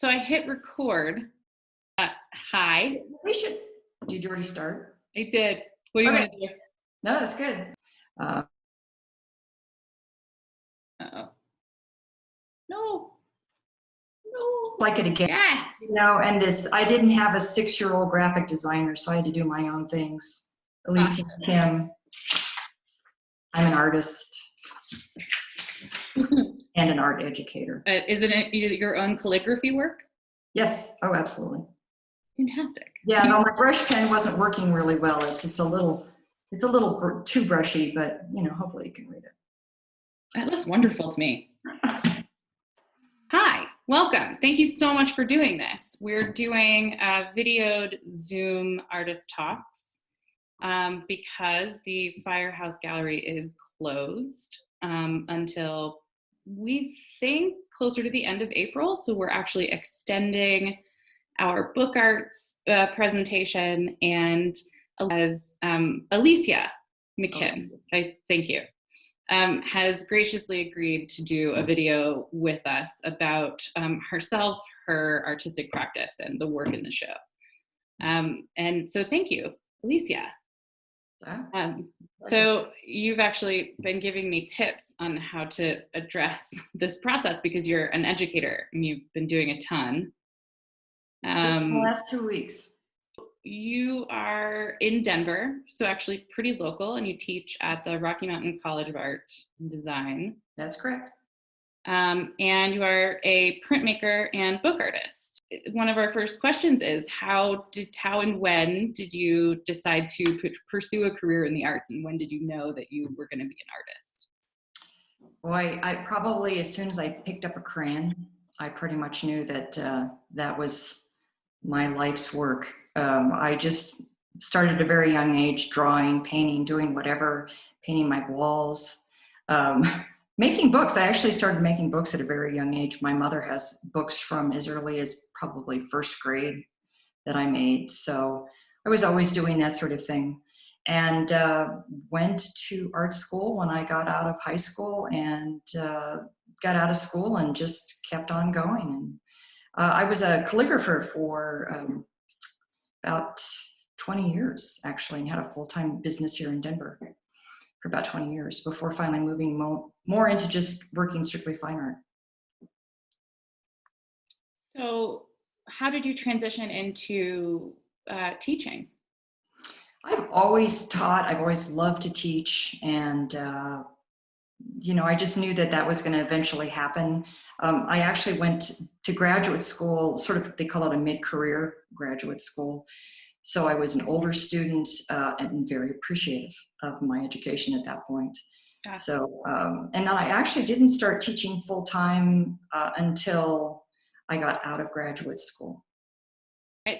So I hit record. Hi. Did you already start? I did. What do you want to do? No, that's good. Uh-oh. No. Like it again. Yes. And I didn't have a 6-year-old graphic designer, so I had to do my own things. Alicia McKim. I'm an artist and an art educator. Isn't it your own calligraphy work? Yes. Oh, absolutely. Fantastic. Yeah, no, my brush pen wasn't working really well. It's a little too brushy, but hopefully you can read it. That looks wonderful to me. Hi, welcome. Thank you so much for doing this. We're doing videoed Zoom artist talks because the Firehouse Gallery is closed until we think closer to the end of April. So we're actually extending our book arts presentation, and as Alicia McKim, thank you, has graciously agreed to do a video with us about herself, her artistic practice, and the work in the show. And so thank you, Alicia. So you've actually been giving me tips on how to address this process because you're an educator and you've been doing a ton. Just in the last 2 weeks. You are in Denver, so actually pretty local, and you teach at the Rocky Mountain College of Art and Design. That's correct. And you are a printmaker and book artist. One of our first questions is how and when did you decide to pursue a career in the arts, and when did you know that you were going to be an artist? Boy, I probably, as soon as I picked up a crayon, I pretty much knew that that was my life's work. I just started at a very young age, drawing, painting, doing whatever, painting my walls, making books. I actually started making books at a very young age. My mother has books from as early as probably first grade that I made. So I was always doing that sort of thing. And went to art school when I got out of high school, and got out of school and just kept on going. And I was a calligrapher for about 20 years, actually, and had a full-time business here in Denver for about 20 years before finally moving more into just working strictly fine art. So how did you transition into teaching? I've always taught. I've always loved to teach, and I just knew that was going to eventually happen. I actually went to graduate school, sort of, they call it a mid-career graduate school. So I was an older student and very appreciative of my education at that point. Gotcha. So, and I actually didn't start teaching full-time until I got out of graduate school.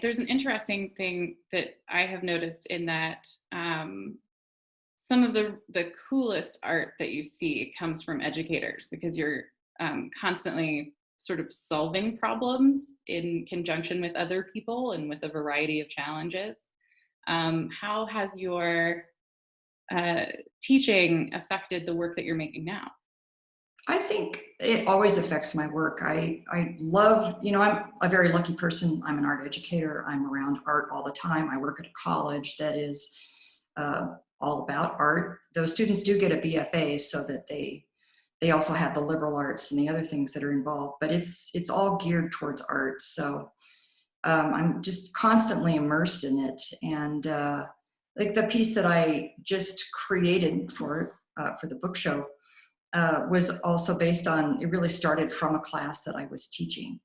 There's an interesting thing that I have noticed in that some of the coolest art that you see comes from educators, because you're constantly sort of solving problems in conjunction with other people and with a variety of challenges. How has your teaching affected the work that you're making now? I think it always affects my work. I love, I'm a very lucky person. I'm an art educator. I'm around art all the time. I work at a college that is all about art. Those students do get a BFA so that they also have the liberal arts and the other things that are involved, but it's all geared towards art. So I'm just constantly immersed in it. And like the piece that I just created for the book show was also based on, it really started from a class that I was teaching.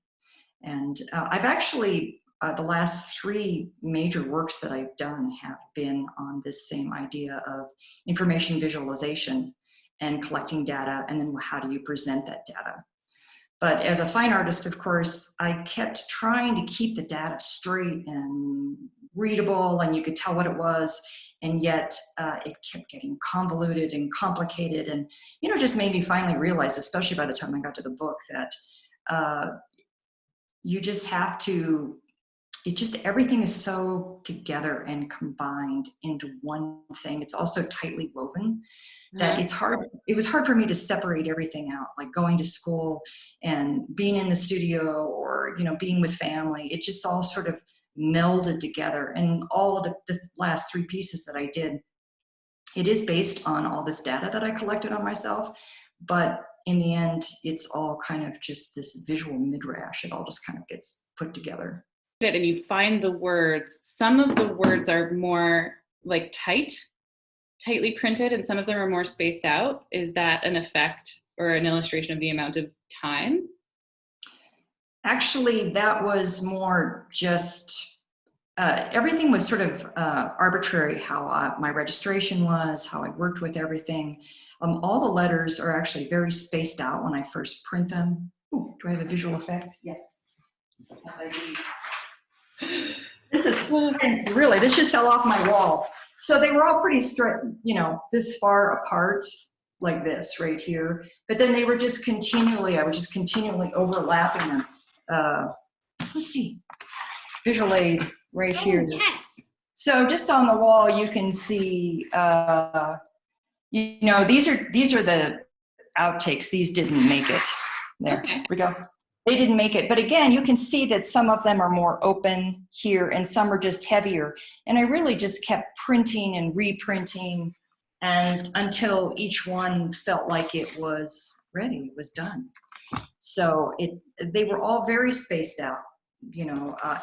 And I've actually, the last 3 major works that I've done have been on this same idea of information visualization and collecting data, and then how do you present that data. But as a fine artist, of course, I kept trying to keep the data straight and readable, and you could tell what it was, and yet it kept getting convoluted and complicated, and just made me finally realize, especially by the time I got to the book, that you just have to it just, everything is so together and combined into one thing. It's also tightly woven that it was hard for me to separate everything out, like going to school and being in the studio or, being with family. It just all sort of melded together. And all of the last 3 pieces that I did, it is based on all this data that I collected on myself, but in the end, it's all kind of just this visual midrash. It all just kind of gets put together. And you find the words, some of the words are more like tightly printed, and some of them are more spaced out. Is that an effect or an illustration of the amount of time? Actually, that was more just, everything was sort of arbitrary, how my registration was, how I worked with everything. All the letters are actually very spaced out when I first print them. Ooh, do I have a visual effect? Yes. Yes, I do. This is really, this just fell off my wall. So they were all pretty straight, this far apart, like this right here. But then they were just continually, I was just continually overlapping them. Let's see, visual aid right here. Yes. So just on the wall, you can see, these are the outtakes. These didn't make it. There we go. They didn't make it. But again, you can see that some of them are more open here and some are just heavier. And I really just kept printing and reprinting and until each one felt like it was ready, it was done. So they were all very spaced out,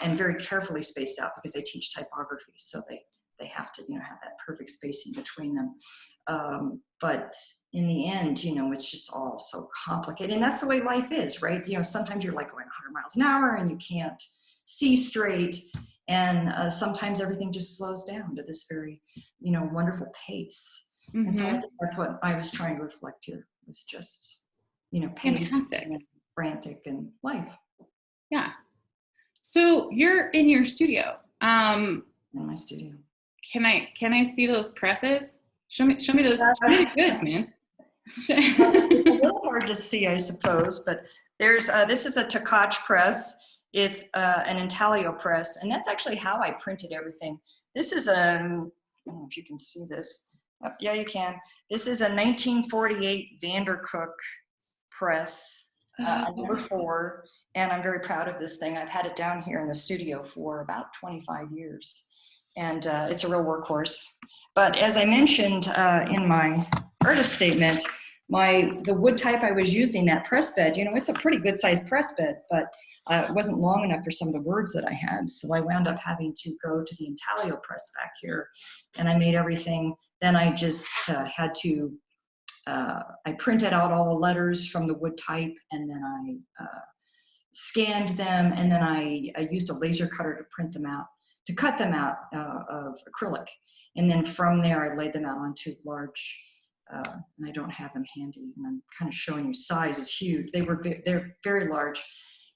and very carefully spaced out because they teach typography. So they have to, have that perfect spacing between them. But in the end, it's just all so complicated. And that's the way life is, right? Sometimes you're like going 100 miles an hour and you can't see straight. And sometimes everything just slows down to this very, wonderful pace. Mm-hmm. And so I think that's what I was trying to reflect here, was just, pace and frantic and life. Yeah. So you're in your studio. In my studio. Can I see those presses? Show me those goods, man. It's a little hard to see, I suppose, but there's this is a Takac press. It's an intaglio press, and that's actually how I printed everything. This is I don't know if you can see this. Yeah, you can. This is a 1948 Vandercook press, number 4, and I'm very proud of this thing. I've had it down here in the studio for about 25 years, and it's a real workhorse. But as I mentioned in my artist statement, the wood type I was using, that press bed, it's a pretty good sized press bed, but it wasn't long enough for some of the words that I had. So I wound up having to go to the intaglio press back here, and I made everything. Then I just had to, I printed out all the letters from the wood type, and then I scanned them, and then I used a laser cutter to print them out, to cut them out of acrylic. And then from there, I laid them out onto large, and I don't have them handy, and I'm kind of showing you size is huge. They're very large,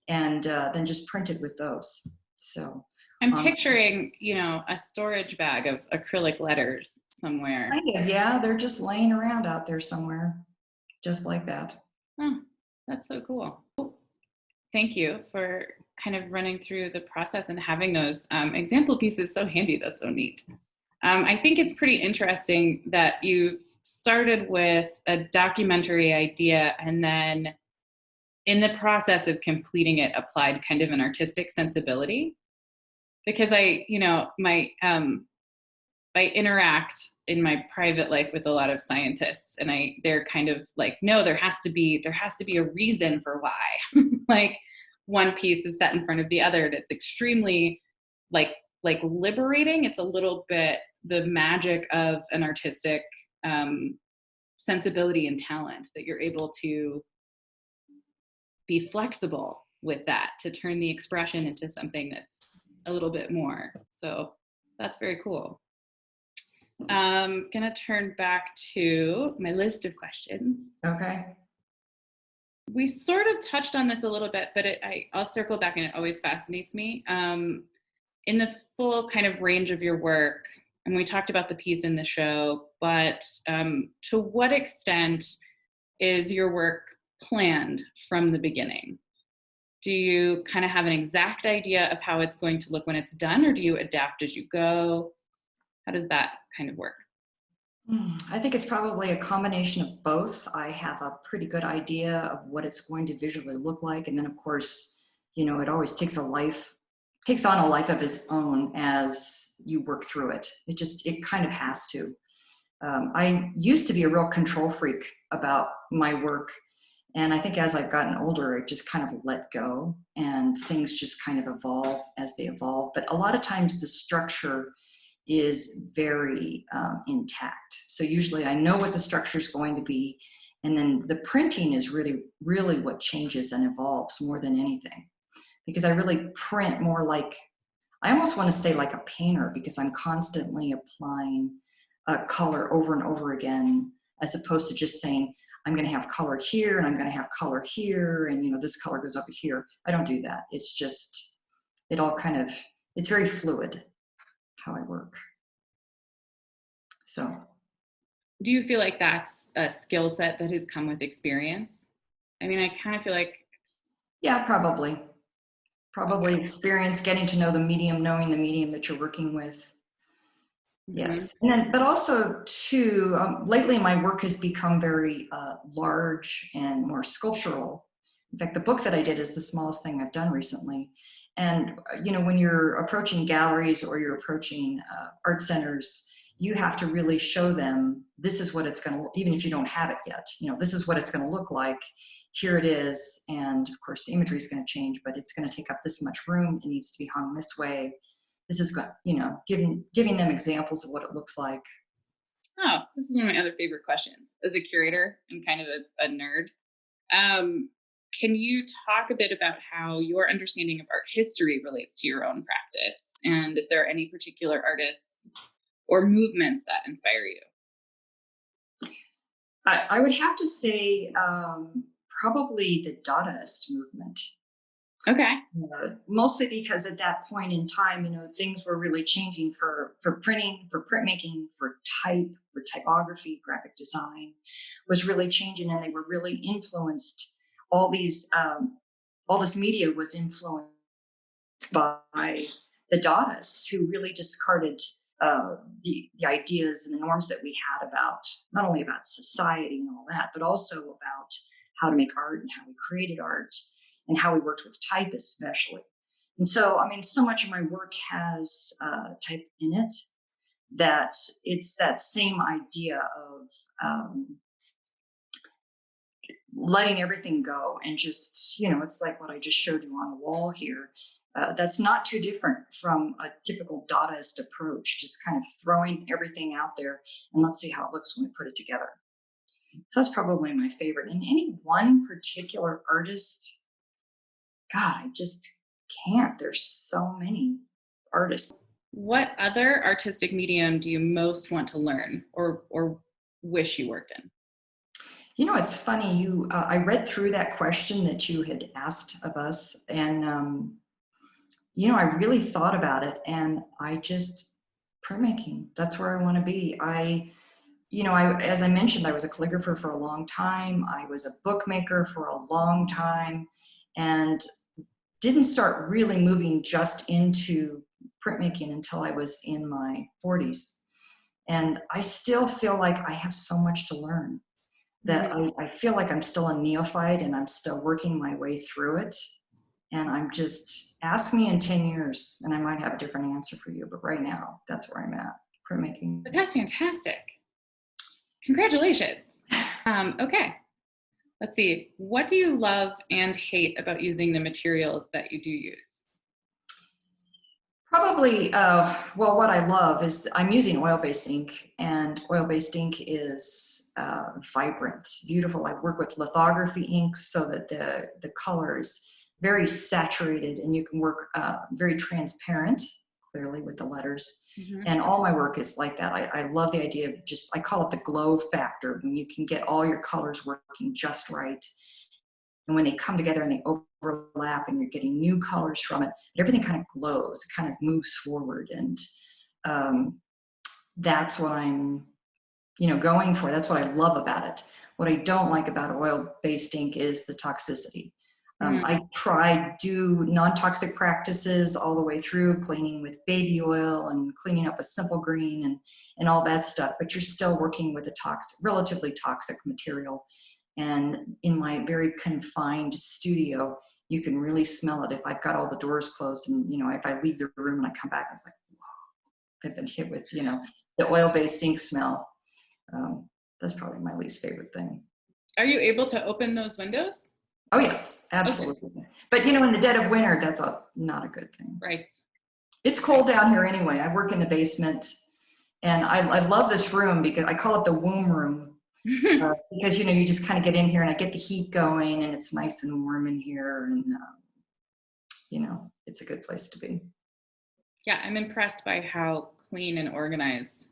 and then just printed with those. So I'm picturing, a storage bag of acrylic letters somewhere. Kind of, yeah. They're just laying around out there somewhere, just like that. Oh, that's so cool. Thank you for kind of running through the process and having those example pieces so handy. That's so neat. I think it's pretty interesting that you've started with a documentary idea and then in the process of completing it applied kind of an artistic sensibility. Because I interact in my private life with a lot of scientists, and they're kind of like, no, there has to be a reason for why. Like one piece is set in front of the other, and it's extremely like liberating. It's a little bit the magic of an artistic sensibility and talent, that you're able to be flexible with that, to turn the expression into something that's a little bit more. So that's very cool. I'm gonna turn back to my list of questions. Okay. We sort of touched on this a little bit, but I'll circle back, and it always fascinates me. In the full kind of range of your work, and we talked about the piece in the show, but to what extent is your work planned from the beginning? Do you kind of have an exact idea of how it's going to look when it's done, or do you adapt as you go? How does that kind of work? I think it's probably a combination of both. I have a pretty good idea of what it's going to visually look like. And then of course, it always takes on a life of its own as you work through it. It kind of has to. I used to be a real control freak about my work. And I think as I've gotten older, I just kind of let go and things just kind of evolve as they evolve. But a lot of times the structure is very intact. So usually I know what the structure is going to be. And then the printing is really, really what changes and evolves more than anything. Because I really print more like, I almost want to say like a painter, because I'm constantly applying color over and over again, as opposed to just saying, I'm going to have color here and I'm going to have color here. And, this color goes over here. I don't do that. It's just, it's very fluid how I work. So. Do you feel like that's a skill set that has come with experience? I mean, I kind of feel like. Yeah, probably. Probably experience, getting to know the medium, knowing the medium that you're working with. Yes, and then, but also too, lately my work has become very large and more sculptural. In fact, the book that I did is the smallest thing I've done recently. And when you're approaching galleries or you're approaching art centers, you have to really show them this is what it's going to, even if you don't have it yet. This is what it's going to look like. Here it is, and of course the imagery is going to change, but it's going to take up this much room. It needs to be hung this way. This is, giving them examples of what it looks like. Oh, this is one of my other favorite questions. As a curator and kind of a nerd, can you talk a bit about how your understanding of art history relates to your own practice, and if there are any particular artists or movements that inspire you? I would have to say probably the Dadaist movement. Okay. Mostly because at that point in time, things were really changing for printing, for printmaking, for type, for typography, graphic design was really changing, and they were really influenced. All this media was influenced by the Dadaists, who really discarded the ideas and the norms that we had about not only about society and all that, but also about how to make art and how we created art and how we worked with type especially. And so, so much of my work has type in it that it's that same idea of letting everything go and just, it's like what I just showed you on the wall here. That's not too different from a typical Dadaist approach, just kind of throwing everything out there and let's see how it looks when we put it together. So that's probably my favorite. And any one particular artist, God, I just can't. There's so many artists. What other artistic medium do you most want to learn or wish you worked in? It's funny. I read through that question that you had asked of us, and I really thought about it, and I just printmaking. That's where I want to be. As I mentioned, I was a calligrapher for a long time. I was a bookmaker for a long time, and didn't start really moving just into printmaking until I was in my 40s. And I still feel like I have so much to learn, that I feel like I'm still a neophyte and I'm still working my way through it. And I'm just, ask me in 10 years and I might have a different answer for you. But right now, that's where I'm at, printmaking. But that's fantastic. Congratulations. Okay. Let's see. What do you love and hate about using the material that you do use? Probably, what I love is I'm using oil-based ink, and oil-based ink is vibrant, beautiful. I work with lithography inks so that the color is very saturated, and you can work very transparent, clearly with the letters. And all my work is like that. I love the idea of I call it the glow factor, when you can get all your colors working just right. And when they come together and they overlap and you're getting new colors from it, but everything kind of glows, it kind of moves forward. And that's what I'm, going for. That's what I love about it. What I don't like about oil-based ink is the toxicity. Mm. I do non-toxic practices all the way through, cleaning with baby oil and cleaning up with simple green and all that stuff, but you're still working with a relatively toxic material. And in my very confined studio, you can really smell it if I've got all the doors closed, and if I leave the room and I come back, it's like, whoa, I've been hit with the oil-based ink smell. That's probably my least favorite thing. Are you able to open those windows? Oh yes, absolutely. Okay. But in the dead of winter, that's not a good thing. Right. It's cold down here anyway. I work in the basement, and I love this room because I call it the womb room. Because you just kind of get in here and I get the heat going, and it's nice and warm in here, and it's a good place to be. Yeah, I'm impressed by how clean and organized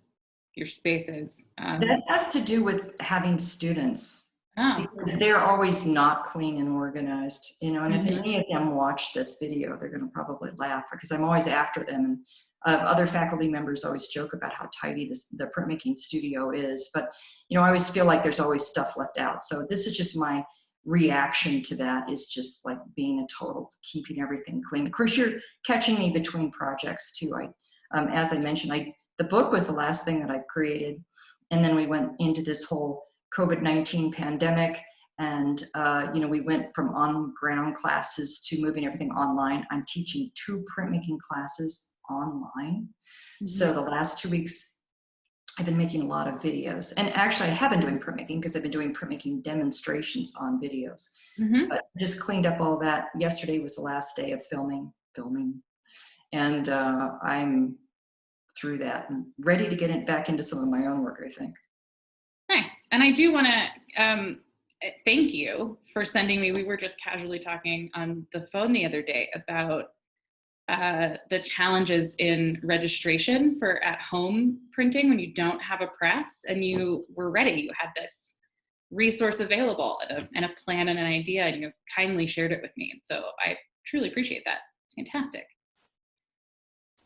your space is. That has to do with having students. Oh. Because they're always not clean and organized, and if Mhm. any of them watch this video, they're going to probably laugh because I'm always after them. And other faculty members always joke about how tidy the printmaking studio is, but I always feel like there's always stuff left out. So this is just my reaction to that, is just like being a total keeping everything clean. Of course, you're catching me between projects too. As I mentioned, the book was the last thing that I've created, and then we went into this whole COVID-19 pandemic, and we went from on-ground classes to moving everything online. I'm teaching 2 printmaking classes online. Mm-hmm. So the last 2 weeks, I've been making a lot of videos, and actually I have been doing printmaking because I've been doing printmaking demonstrations on videos. Mm-hmm. But just cleaned up all that. Yesterday was the last day of filming, and I'm through that and ready to get back into some of my own work, I think. Nice. And I do want to thank you for sending me. We were just casually talking on the phone the other day about the challenges in registration for at-home printing when you don't have a press, and you were ready. You had this resource available and a plan and an idea, and you kindly shared it with me. And so I truly appreciate that. It's fantastic.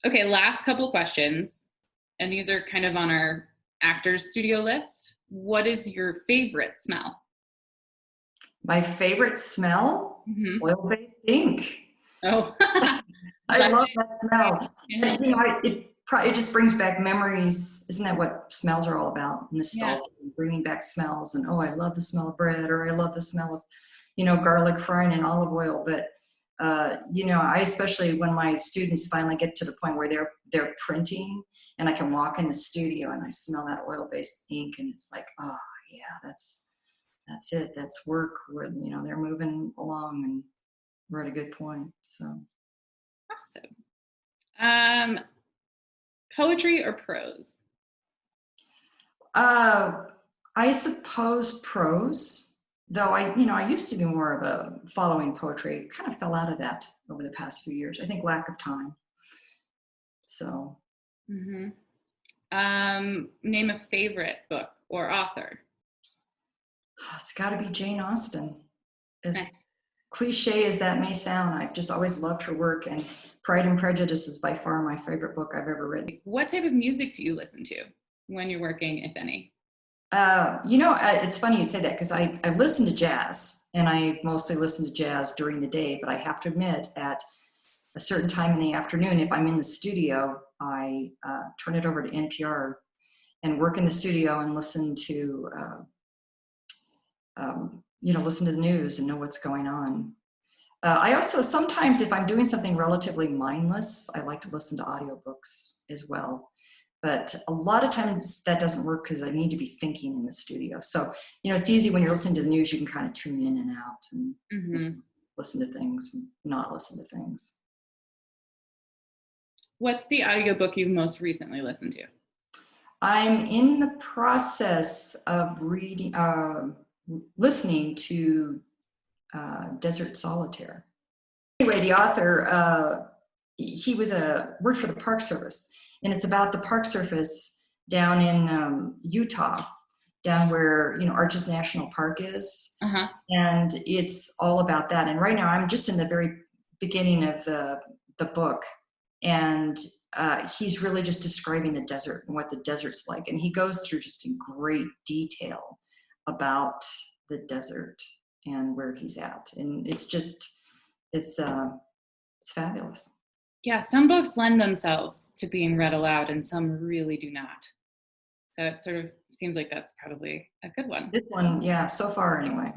Okay, last couple questions. And these are kind of on our actors studio list. What is your favorite smell? My favorite smell? Mm-hmm. Oil-based ink. Oh, I love that smell. Yeah. It just brings back memories. Isn't that what smells are all about? Nostalgia, yeah. Bringing back smells, and I love the smell of bread, or I love the smell of, garlic frying in olive oil. But I especially when my students finally get to the point where they're printing, and I can walk in the studio and I smell that oil-based ink, and it's like, oh yeah, that's it. That's work. They're moving along, and we're at a good point. So awesome. Poetry or prose? I suppose prose. Though I used to be more of a following poetry. Kind of fell out of that over the past few years. I think lack of time. So. Mm-hmm. Name a favorite book or author. It's got to be Jane Austen. As cliche as that may sound, I've just always loved her work, and Pride and Prejudice is by far my favorite book I've ever written. What type of music do you listen to when you're working, if any? It's funny you'd say that, because I listen to jazz, and I mostly listen to jazz during the day, but I have to admit, at a certain time in the afternoon, if I'm in the studio, I turn it over to NPR and work in the studio and listen to listen to the news and know what's going on. I also, sometimes if I'm doing something relatively mindless, I like to listen to audiobooks as well. But a lot of times that doesn't work because I need to be thinking in the studio. So, it's easy when you're listening to the news, you can kind of tune in and out and mm-hmm. listen to things and not listen to things. What's the audiobook you've most recently listened to? I'm in the process of listening to Desert Solitaire. Anyway, the author, he worked for the Park Service, and it's about the Park Service down in Utah, down where Arches National Park is, uh-huh. And it's all about that. And right now, I'm just in the very beginning of the book, and he's really just describing the desert and what the desert's like, and he goes through just in great detail about the desert and where he's at. And it's just, it's fabulous. Yeah, some books lend themselves to being read aloud and some really do not. So it sort of seems like that's probably a good one. This one, yeah, so far anyway.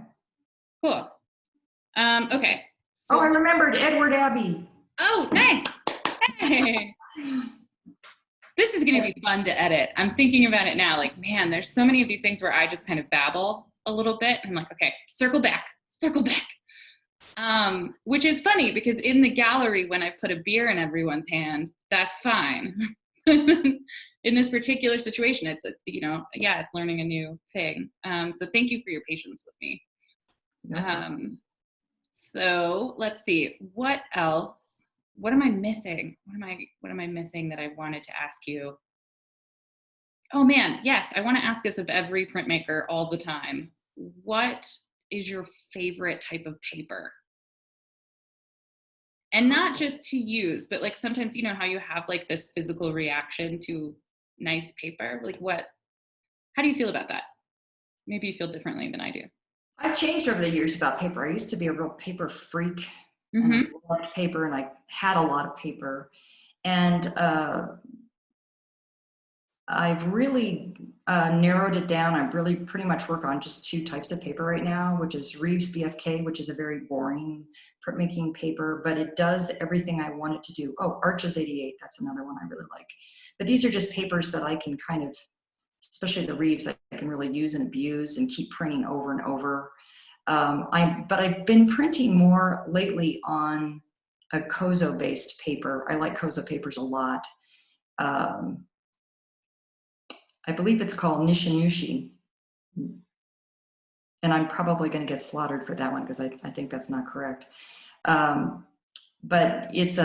Cool. Okay. Oh, I So, remembered Edward Abbey. oh, nice. Hey. This is going to be fun to edit. I'm thinking about it now. Like, man, there's so many of these things where I just kind of babble a little bit. I'm like, okay, circle back. Which is funny because in the gallery, when I put a beer in everyone's hand, that's fine. In this particular situation, it's, it's learning a new thing. So thank you for your patience with me. So let's see, what else? What am I missing? What am I missing that I wanted to ask you? Oh man, yes, I want to ask this of every printmaker all the time. What is your favorite type of paper? And not just to use, but like sometimes, you know, how you have like this physical reaction to nice paper. Like how do you feel about that? Maybe you feel differently than I do. I've changed over the years about paper. I used to be a real paper freak. Mm-hmm. And I loved paper, and I had a lot of paper. And I've really narrowed it down. I really pretty much work on just 2 types of paper right now, which is Reeves BFK, which is a very boring printmaking paper, but it does everything I want it to do. Oh, Arches 88, that's another one I really like. But these are just papers that I can kind of, especially the Reeves, I can really use and abuse and keep printing over and over. But I've been printing more lately on a Kozo-based paper. I like Kozo papers a lot. I believe it's called Nishinushi. And I'm probably going to get slaughtered for that one because I think that's not correct. But it's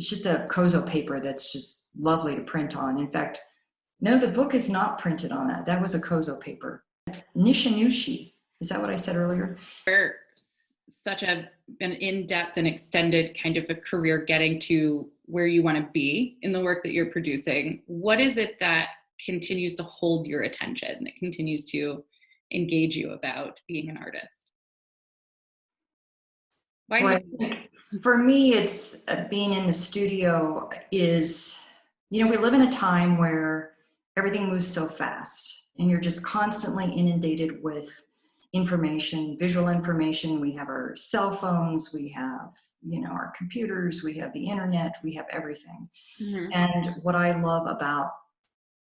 just a Kozo paper that's just lovely to print on. In fact, no, the book is not printed on that. That was a Kozo paper. Nishinushi. Is that what I said earlier? For such an in-depth and extended kind of a career getting to where you want to be in the work that you're producing, what is it that continues to hold your attention, that continues to engage you about being an artist? For me, it's being in the studio is, you know, we live in a time where everything moves so fast and you're just constantly inundated with information, visual information. We have our cell phones, we have, you know, our computers, we have the internet, we have everything. Mm-hmm. And what I love about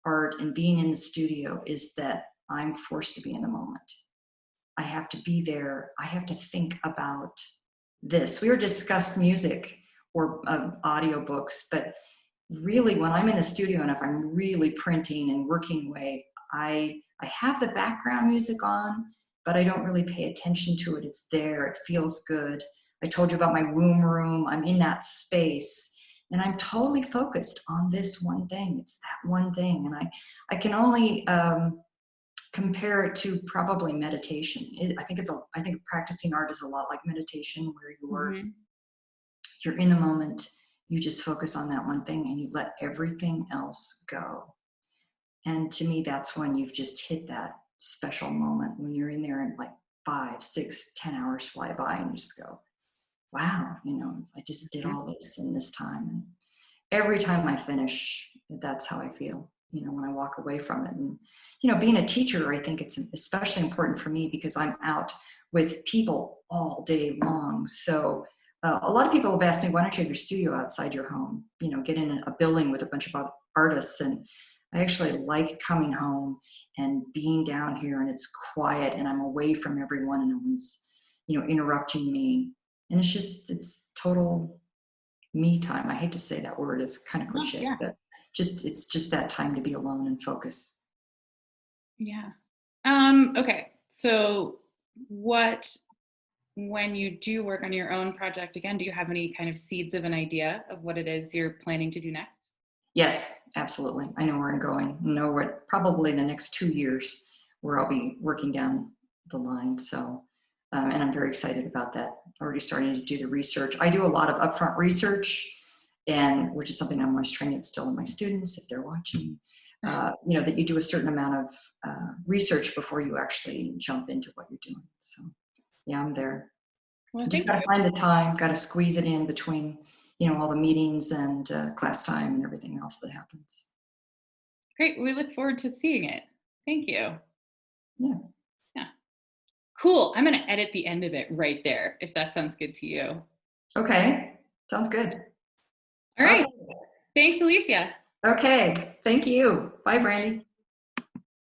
art and being in the studio is that I'm forced to be in the moment. I have to be there. I have to think about this. We were discussed music or audiobooks, but really when I'm in the studio and if I'm really printing and working away, I have the background music on, but I don't really pay attention to it. It's there. It feels good. I told you about my womb room. I'm in that space and I'm totally focused on this one thing. It's that one thing. And I can only compare it to probably meditation. I think practicing art is a lot like meditation, where you're in the moment, you just focus on that one thing and you let everything else go. And to me, that's when you've just hit that special moment, when you're in there and like 5, 6, 10 hours fly by and you just go, wow, you know, I just did all this in this time. And every time I finish, that's how I feel, you know, when I walk away from it. And, you know, being a teacher, I think it's especially important for me because I'm out with people all day long. So a lot of people have asked me, why don't you have your studio outside your home? You know, get in a building with a bunch of other artists. And I actually like coming home and being down here and it's quiet and I'm away from everyone and no one's, you know, interrupting me. And it's total me time. I hate to say that word, it's kind of cliche, but it's just that time to be alone and focus. Yeah. Okay. So when you do work on your own project again, do you have any kind of seeds of an idea of what it is you're planning to do next? Yes, absolutely. I know where I'm going. I know what probably the next 2 years where I'll be working down the line. So, and I'm very excited about that. Already starting to do the research. I do a lot of upfront research, and which is something I'm always training still in my students if they're watching. You know, that you do a certain amount of research before you actually jump into what you're doing. So, yeah, I'm there. Well, I just thank got you. to find the time, got to squeeze it in between, all the meetings and class time and everything else that happens. Great. We look forward to seeing it. Thank you. Yeah. Yeah. Cool. I'm going to edit the end of it right there, if that sounds good to you. Okay. Sounds good. All right. Okay. Thanks, Alicia. Okay. Thank you. Bye, Brandy.